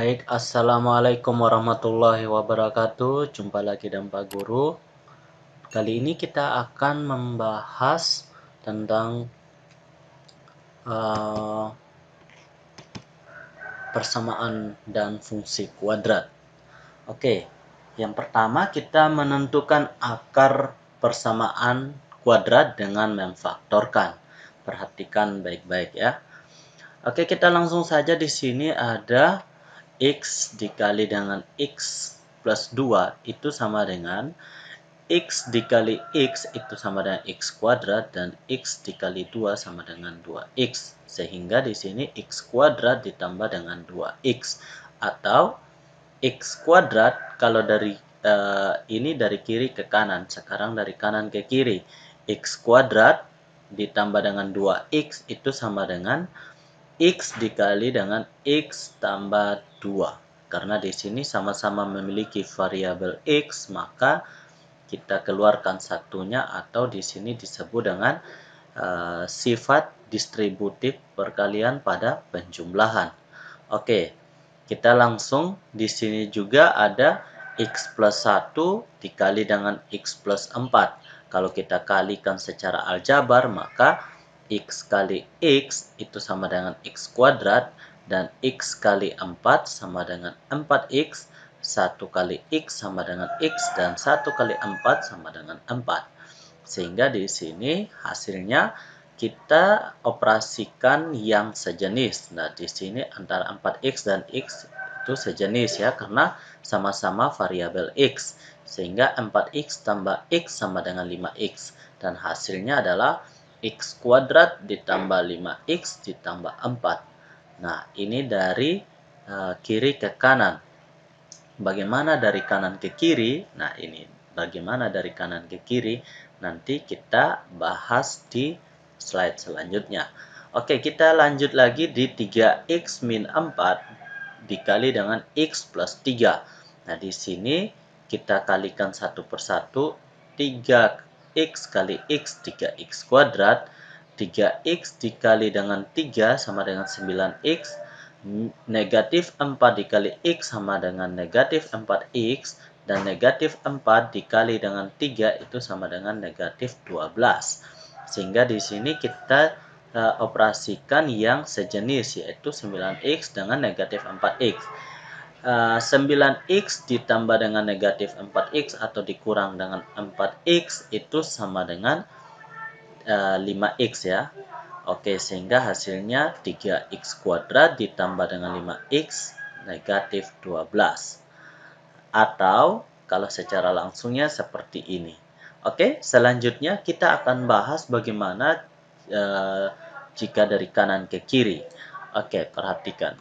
Baik, Assalamualaikum warahmatullahi wabarakatuh. Jumpa lagi dengan Pak Guru. Kali ini kita akan membahas tentang eh, persamaan dan fungsi kuadrat. Oke, yang pertama kita menentukan akar persamaan kuadrat dengan memfaktorkan. Perhatikan baik-baik ya. Oke, kita langsung saja. Di sini ada X dikali dengan X plus 2 itu sama dengan X dikali X itu sama dengan X kuadrat, dan X dikali 2 sama dengan 2X. Sehingga di sini X kuadrat ditambah dengan 2X. Atau X kuadrat, kalau dari ini dari kiri ke kanan, sekarang dari kanan ke kiri. X kuadrat ditambah dengan 2X itu sama dengan X dikali dengan X tambah 2. Karena di sini sama-sama memiliki variabel X, maka kita keluarkan satunya, atau di sini disebut dengan sifat distributif perkalian pada penjumlahan. Oke, kita langsung di sini juga ada X plus 1 dikali dengan X plus 4. Kalau kita kalikan secara aljabar, maka X kali X itu sama dengan X kuadrat, dan X kali 4 sama dengan 4X, 1 kali X sama dengan X, dan 1 kali 4 sama dengan 4. Sehingga di sini hasilnya kita operasikan yang sejenis. Nah, di sini antara 4X dan X itu sejenis ya, karena sama-sama variabel X. Sehingga 4X tambah X sama dengan 5X. Dan hasilnya adalah X kuadrat ditambah 5X ditambah 4. Nah, ini dari kiri ke kanan. Bagaimana dari kanan ke kiri? Nah, ini bagaimana dari kanan ke kiri nanti kita bahas di slide selanjutnya. Oke, kita lanjut lagi di 3x min 4 dikali dengan x plus 3. Nah, di sini kita kalikan satu persatu. 3x kali x, 3x kuadrat. 3x dikali dengan 3 sama dengan 9x. Negatif 4 dikali x sama dengan negatif 4x, dan negatif 4 dikali dengan 3 itu sama dengan negatif 12. Sehingga di sini kita operasikan yang sejenis, yaitu 9x dengan negatif 4x. 9x ditambah dengan negatif 4x atau dikurang dengan 4x itu sama dengan 5x ya. Oke, sehingga hasilnya 3x kuadrat ditambah dengan 5x negatif 12. Atau kalau secara langsungnya seperti ini. Oke, selanjutnya kita akan bahas bagaimana jika dari kanan ke kiri. Oke, perhatikan.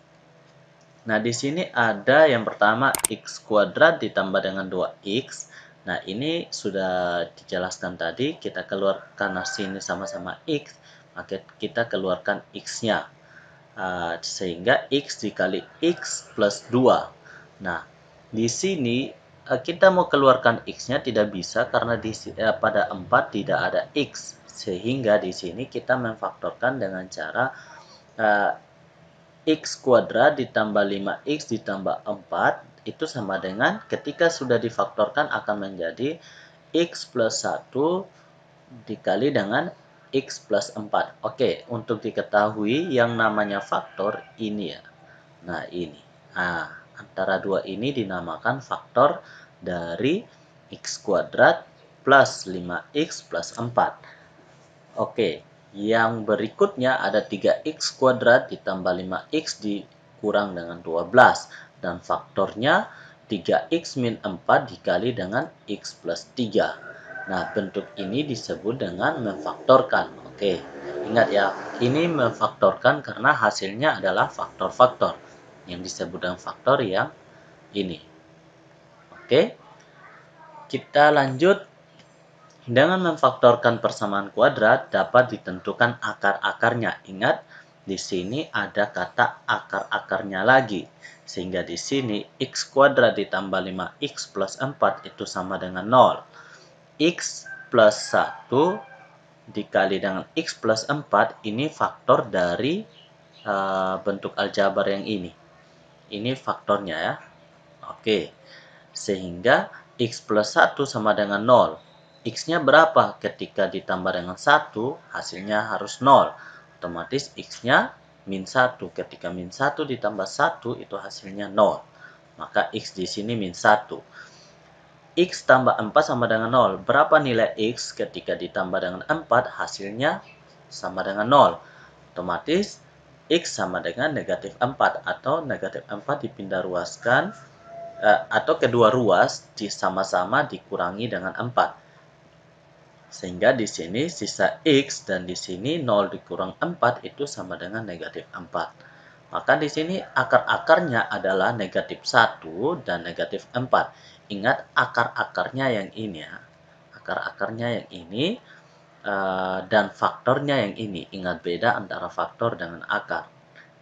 Nah, di sini ada yang pertama x kuadrat ditambah dengan 2x. Nah, ini sudah dijelaskan tadi, kita keluarkan sini sama-sama x, maka kita keluarkan x-nya. Sehingga x dikali x plus 2. Nah, di sini kita mau keluarkan x-nya tidak bisa karena pada 4 tidak ada x. Sehingga di sini kita memfaktorkan dengan cara x kuadrat ditambah 5x ditambah 4 itu sama dengan, ketika sudah difaktorkan akan menjadi x plus 1 dikali dengan x plus 4. Oke, untuk diketahui yang namanya faktor ini ya. Nah, ini. Nah, antara dua ini dinamakan faktor dari x kuadrat plus 5x plus 4. Oke, yang berikutnya ada 3x kuadrat ditambah 5x dikurang dengan 12. Dan faktornya 3x min 4 dikali dengan x plus 3. Nah, bentuk ini disebut dengan memfaktorkan. Oke, ingat ya, ini memfaktorkan karena hasilnya adalah faktor-faktor. Yang disebut dengan faktor yang ini. Oke, kita lanjut. Dengan memfaktorkan persamaan kuadrat dapat ditentukan akar-akarnya. Ingat, di sini ada kata akar-akarnya lagi. Sehingga di sini x kuadrat ditambah 5x plus 4 itu sama dengan 0. X plus 1 dikali dengan x plus 4 ini faktor dari bentuk aljabar yang ini. Ini faktornya ya. Oke. Sehingga X plus 1 sama dengan 0. X-nya berapa? Ketika ditambah dengan 1, hasilnya harus 0. Otomatis X-nya min 1. Ketika min 1 ditambah 1, itu hasilnya 0. Maka X di sini min 1. X tambah 4 sama dengan 0. Berapa nilai X ketika ditambah dengan 4? Hasilnya sama dengan 0. Otomatis X sama dengan negatif 4. Atau negatif 4 dipindah ruaskan atau kedua ruas sama-sama dikurangi dengan 4. Sehingga di sini sisa X dan di sini 0 dikurang 4 itu sama dengan negatif 4. Maka di sini akar-akarnya adalah negatif 1 dan negatif 4. Ingat akar-akarnya yang ini ya. Akar-akarnya yang ini dan faktornya yang ini. Ingat beda antara faktor dengan akar.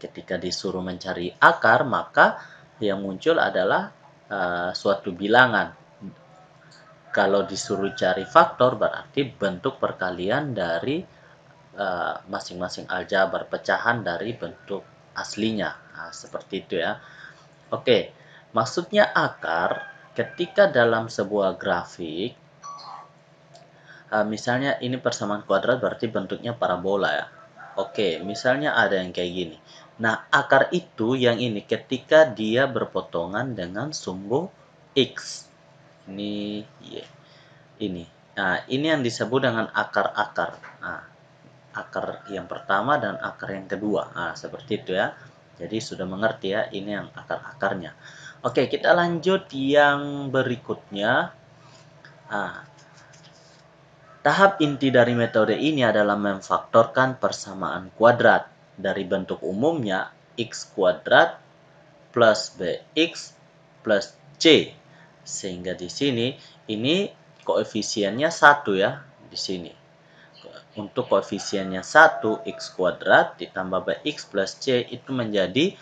Ketika disuruh mencari akar, maka yang muncul adalah suatu bilangan. Kalau disuruh cari faktor berarti bentuk perkalian dari masing-masing aljabar, pecahan dari bentuk aslinya. Nah, seperti itu ya. Oke, maksudnya akar ketika dalam sebuah grafik, misalnya ini persamaan kuadrat berarti bentuknya parabola ya. Oke, misalnya ada yang kayak gini. Nah, akar itu yang ini ketika dia berpotongan dengan sumbu X. Ini ini. Nah, ini yang disebut dengan akar-akar. Nah, akar yang pertama dan akar yang kedua. Nah, seperti itu ya. Jadi sudah mengerti ya, ini yang akar-akarnya. Oke, kita lanjut yang berikutnya. Nah, tahap inti dari metode ini adalah memfaktorkan persamaan kuadrat. Dari bentuk umumnya, x kuadrat plus bx plus c. Sehingga di sini ini koefisiennya 1 ya di sini. Untuk koefisiennya 1 x kuadrat ditambah bx plus c itu menjadi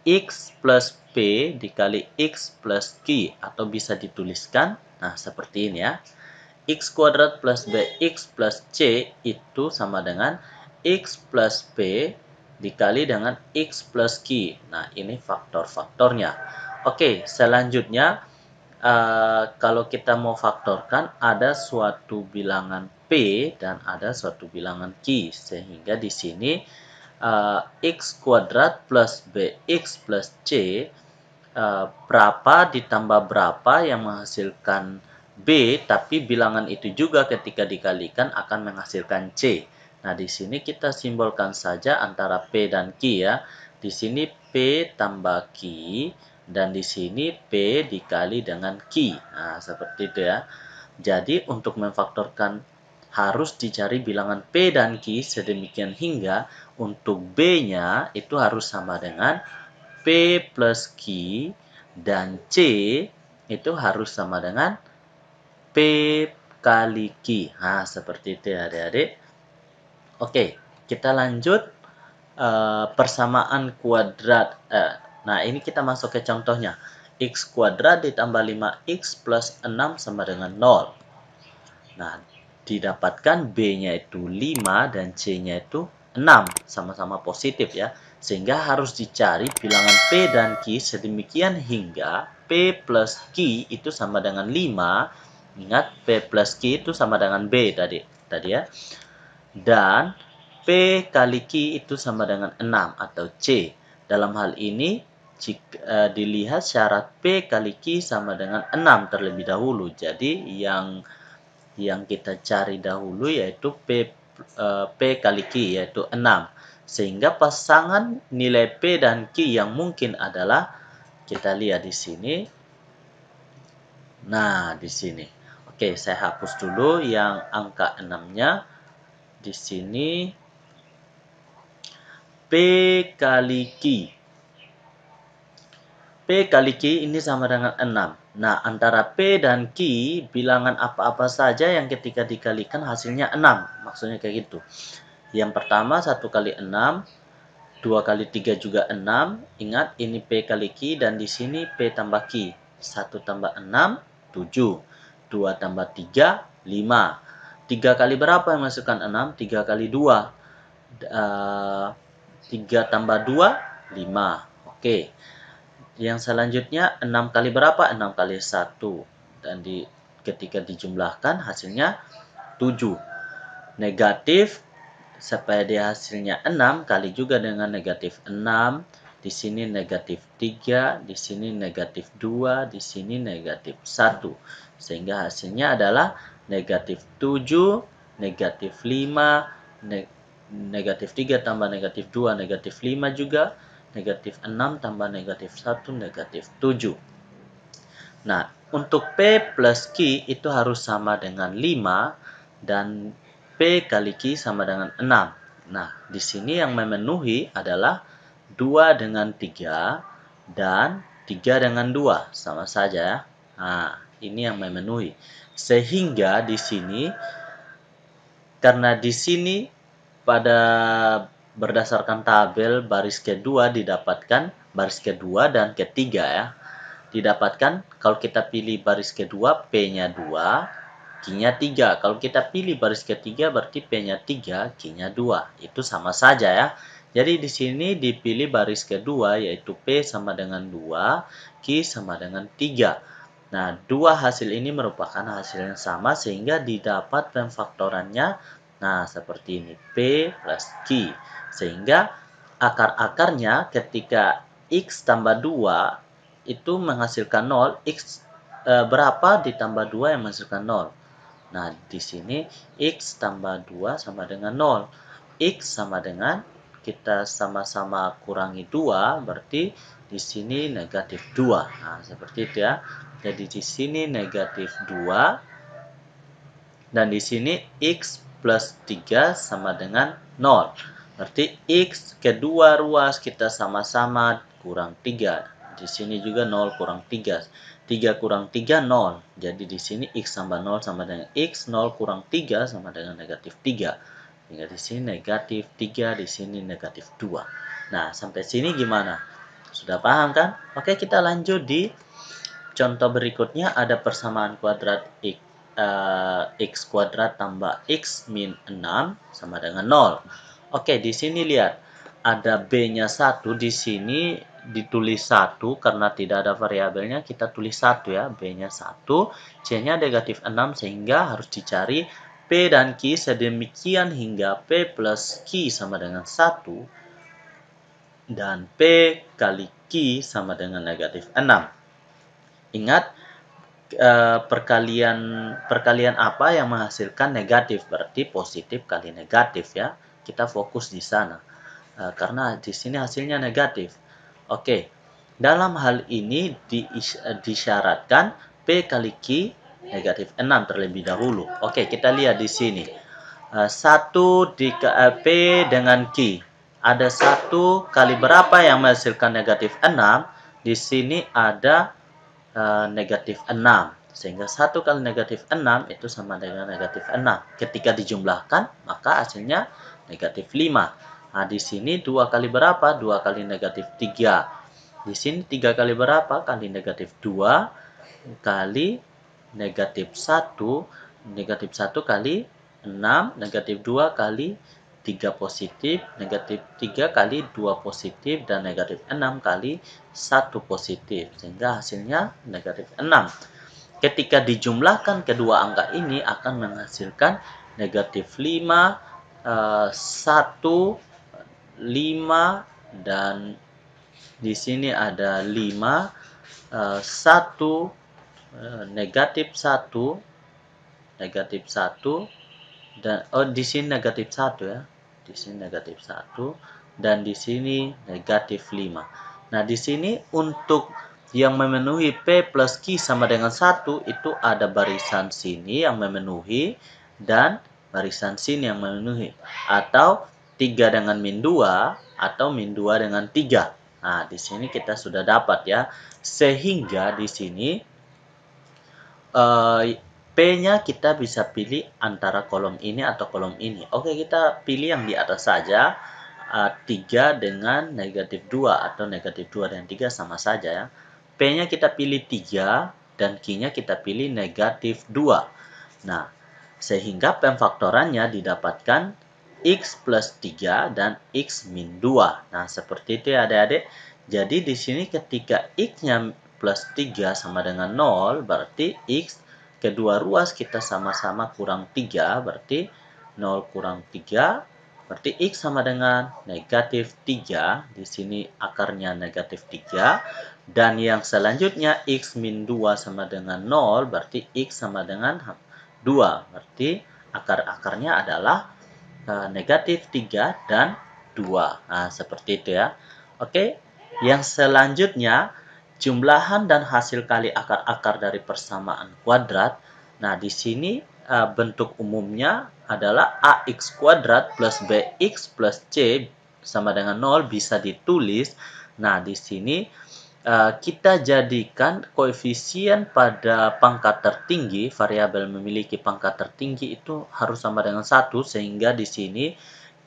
x plus p dikali x plus q atau bisa dituliskan nah seperti ini ya. X kuadrat plus bx plus c itu sama dengan x plus p dikali dengan x plus q. Nah, ini faktor-faktornya. Oke, selanjutnya kalau kita mau faktorkan ada suatu bilangan P dan ada suatu bilangan Q. Sehingga di sini X kuadrat plus BX plus C berapa ditambah berapa yang menghasilkan B, tapi bilangan itu juga ketika dikalikan akan menghasilkan C. Nah, di sini kita simbolkan saja antara P dan Q ya. Di sini P tambah Q dan di sini P dikali dengan Q. Nah, seperti itu ya. Jadi, untuk memfaktorkan harus dicari bilangan P dan Q sedemikian hingga untuk B-nya itu harus sama dengan P plus Q dan C itu harus sama dengan P kali Q. Nah, seperti itu ya adik-adik. Oke, kita lanjut persamaan kuadrat. Nah, ini kita masuk ke contohnya. X kuadrat ditambah 5x plus 6 sama dengan 0. Nah, didapatkan B-nya itu 5 dan C-nya itu 6. Sama-sama positif ya. Sehingga harus dicari bilangan P dan Q sedemikian hingga P plus Q itu sama dengan 5. Ingat, P plus Q itu sama dengan B tadi ya. Dan P kali Q itu sama dengan 6 atau C. Dalam hal ini, jika dilihat syarat P kali Q sama dengan 6 terlebih dahulu. Jadi, yang kita cari dahulu yaitu P kali Q, yaitu 6. Sehingga pasangan nilai P dan Q yang mungkin adalah, kita lihat di sini. Nah, di sini. Oke, saya hapus dulu yang angka 6-nya. Di sini P kali Q. P kali Q ini sama dengan 6. Nah, antara P dan Q, bilangan apa-apa saja yang ketika dikalikan hasilnya 6. Maksudnya kayak gitu. Yang pertama 1 kali 6, 2 kali 3 juga 6. Ingat, ini P kali Q dan di sini P tambah Q. 1 tambah 6, 7. 2 tambah 3, 5. 3 kali berapa yang masukkan 6? 3 kali 2. 3 tambah 2, 5. Oke. Yang selanjutnya 6 kali berapa? 6 kali 1. Dan ketika dijumlahkan hasilnya 7. Negatif, supaya dia hasilnya 6 kali juga dengan negatif 6. Di sini negatif 3, di sini negatif 2, di sini negatif 1. Sehingga hasilnya adalah negatif 7, negatif 5, negatif 3 tambah negatif 2, negatif 5 juga, negatif 6 tambah negatif 1, negatif 7. Nah, untuk P plus Q itu harus sama dengan 5 dan P kali Q sama dengan 6. Nah, di sini yang memenuhi adalah 2 dengan 3 dan 3 dengan 2. Sama saja ya. Nah, ini yang memenuhi. Sehingga di sini, karena di sini pada berdasarkan tabel baris kedua didapatkan baris kedua dan ketiga ya. Didapatkan kalau kita pilih baris kedua P-nya 2, Q-nya 3. Kalau kita pilih baris ketiga berarti P-nya 3, Q-nya 2. Itu sama saja ya. Jadi di sini dipilih baris kedua yaitu P sama dengan 2, Q sama dengan 3. Nah, dua hasil ini merupakan hasil yang sama sehingga didapat pemfaktorannya. Nah, seperti ini. P plus Q. Sehingga akar-akarnya ketika X tambah 2 itu menghasilkan 0. X berapa ditambah 2 yang menghasilkan 0. Nah, di sini X tambah 2 sama dengan 0. X sama dengan, kita sama-sama kurangi 2, berarti di sini negatif 2. Nah, seperti itu ya. Jadi di sini negatif 2. Dan di sini X plus 3 sama dengan 0. Berarti X kedua ruas kita sama-sama kurang 3. Di sini juga 0 kurang 3. 3 kurang 3, 0. Jadi di sini X tambah 0 sama dengan X. 0 kurang 3 sama dengan negatif 3. Hingga di sini negatif 3, di sini negatif 2. Nah, sampai sini gimana? Sudah paham kan? Oke, kita lanjut di contoh berikutnya. Ada persamaan kuadrat X kuadrat tambah X min 6 sama dengan 0. Oke, di sini lihat. Ada B-nya 1, di sini ditulis 1 karena tidak ada variabelnya, kita tulis 1 ya. B-nya 1, C-nya negatif 6 sehingga harus dicari P dan Q sedemikian hingga P plus Q sama dengan 1 dan P kali Q sama dengan negatif 6. Ingat, perkalian apa yang menghasilkan negatif, berarti positif kali negatif ya. Kita fokus di sana. Karena di sini hasilnya negatif. Oke. Dalam hal ini disyaratkan P kali Q negatif 6 terlebih dahulu. Oke, kita lihat di sini. 1 P dengan Q. Ada 1 kali berapa yang menghasilkan negatif 6? Di sini ada negatif 6. Sehingga 1 kali negatif 6 itu sama dengan negatif 6. Ketika dijumlahkan, maka hasilnya negatif 5. Nah, di sini 2 kali berapa? 2 kali negatif 3. Di sini 3 kali berapa? Kali negatif 2 kali negatif 1. Negatif 1 kali 6. Negatif 2 kali 3 positif. Negatif 3 kali 2 positif. Dan negatif 6 kali 1 positif. Sehingga hasilnya negatif 6. Ketika dijumlahkan kedua angka ini akan menghasilkan negatif 5, 1, 5, dan di sini ada 5, 1, negatif 1, negatif 1, dan di sini negatif 1 ya. Di sini negatif 1 dan di sini negatif 5. Nah, di sini untuk yang memenuhi P plus Q sama dengan 1 itu ada barisan sini yang memenuhi dan barisan sini yang memenuhi. Atau 3 dengan min 2 atau min 2 dengan 3. Nah, di sini kita sudah dapat ya. Sehingga di sini P-nya kita bisa pilih antara kolom ini atau kolom ini. Oke, kita pilih yang di atas saja. 3 dengan negatif 2 atau negatif 2 dan 3 sama saja ya. P-nya kita pilih 3 dan Q-nya kita pilih negatif 2. Nah, sehingga pemfaktorannya didapatkan X plus 3 dan X min 2. Nah, seperti itu ya adik-adik. Jadi di sini ketika X-nya plus 3 sama dengan 0, berarti X kedua ruas kita sama-sama kurang 3, berarti 0 kurang 3, berarti X sama dengan negatif 3. Di sini akarnya negatif 3. Dan yang selanjutnya X min 2 sama dengan 0, berarti X sama dengan 2. Berarti akar-akarnya adalah negatif 3 dan 2. Nah, seperti itu ya. Oke, yang selanjutnya jumlahan dan hasil kali akar-akar dari persamaan kuadrat. Nah, di sini bentuk umumnya adalah ax kuadrat plus bx plus c sama dengan 0 bisa ditulis. Nah, di sini kita jadikan koefisien pada pangkat tertinggi, variabel memiliki pangkat tertinggi itu harus sama dengan 1, sehingga di sini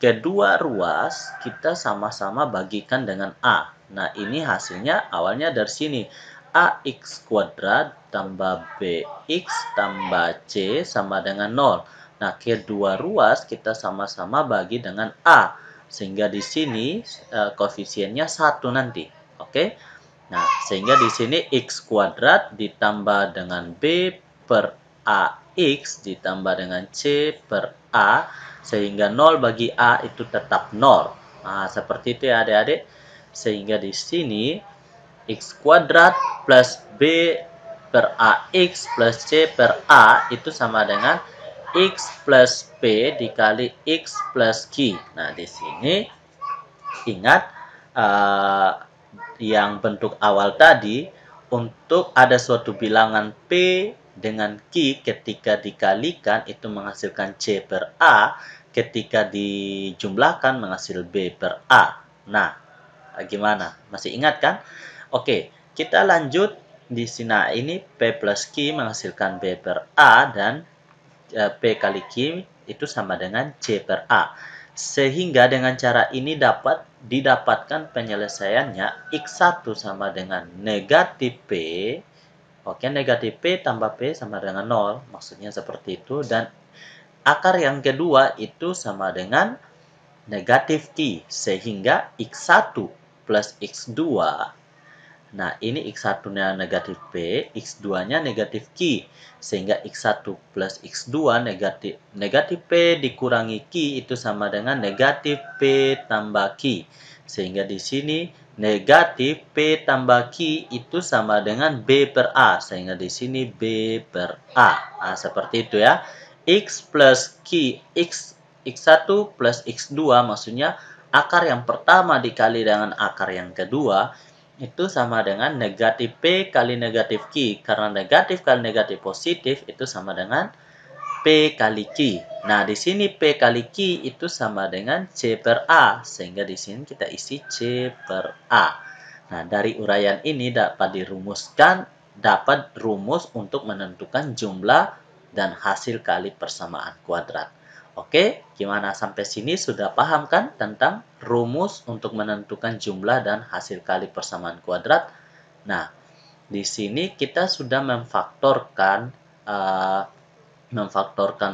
kedua ruas kita sama-sama bagikan dengan A. Nah, ini hasilnya awalnya dari sini. AX kuadrat tambah BX tambah C sama dengan 0. Nah, kedua ruas kita sama-sama bagi dengan A. Sehingga di sini koefisiennya 1 nanti. Oke? Nah, sehingga di sini X kuadrat ditambah dengan B per AX ditambah dengan C per A, sehingga 0 bagi A itu tetap 0. Nah, seperti itu ya adik-adik. Sehingga di sini X kuadrat plus B per AX plus C per A itu sama dengan X plus P dikali X plus Q. Nah, di sini ingat yang bentuk awal tadi, untuk ada suatu bilangan P dengan Q ketika dikalikan itu menghasilkan C per A, ketika dijumlahkan menghasil B per A. Nah, gimana? Masih ingat kan? Oke, kita lanjut di sini. Ini P plus Q menghasilkan B per A dan P kali Q itu sama dengan C per A. Sehingga dengan cara ini dapat didapatkan penyelesaiannya X1 sama dengan negatif P. Oke, negatif P tambah P sama dengan 0. Maksudnya seperti itu. Dan akar yang kedua itu sama dengan negatif Q. Sehingga X1 plus X2. Nah, ini X1-nya negatif P, X2-nya negatif Q. Sehingga X1 plus X2 negatif P dikurangi Q itu sama dengan negatif P tambah Q. Sehingga di sini negatif P tambah Q itu sama dengan B per A. Sehingga di sini B per A. Nah, seperti itu ya. X plus Q, X1 plus X2 maksudnya akar yang pertama dikali dengan akar yang kedua itu sama dengan negatif P kali negatif Q. Karena negatif kali negatif positif itu sama dengan P kali Q. Nah, di sini P kali Q itu sama dengan C per A. Sehingga di sini kita isi C per A. Nah, dari uraian ini dapat dirumuskan, dapat rumus untuk menentukan jumlah dan hasil kali persamaan kuadrat. Oke, gimana sampai sini sudah paham kan tentang rumus untuk menentukan jumlah dan hasil kali persamaan kuadrat? Nah, di sini kita sudah memfaktorkan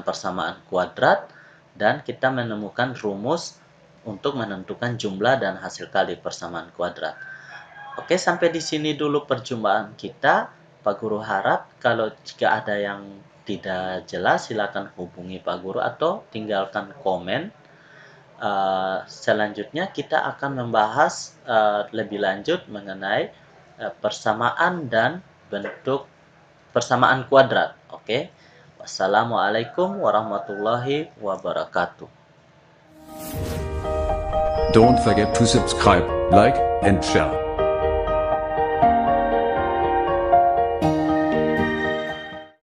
persamaan kuadrat dan kita menemukan rumus untuk menentukan jumlah dan hasil kali persamaan kuadrat. Oke, sampai di sini dulu perjumpaan kita. Pak Guru harap kalau jika ada yang tidak jelas silakan hubungi Pak Guru atau tinggalkan komen. Selanjutnya kita akan membahas lebih lanjut mengenai persamaan dan bentuk persamaan kuadrat. Oke. Wassalamualaikum warahmatullahi wabarakatuh. Don't forget to subscribe, like, and share.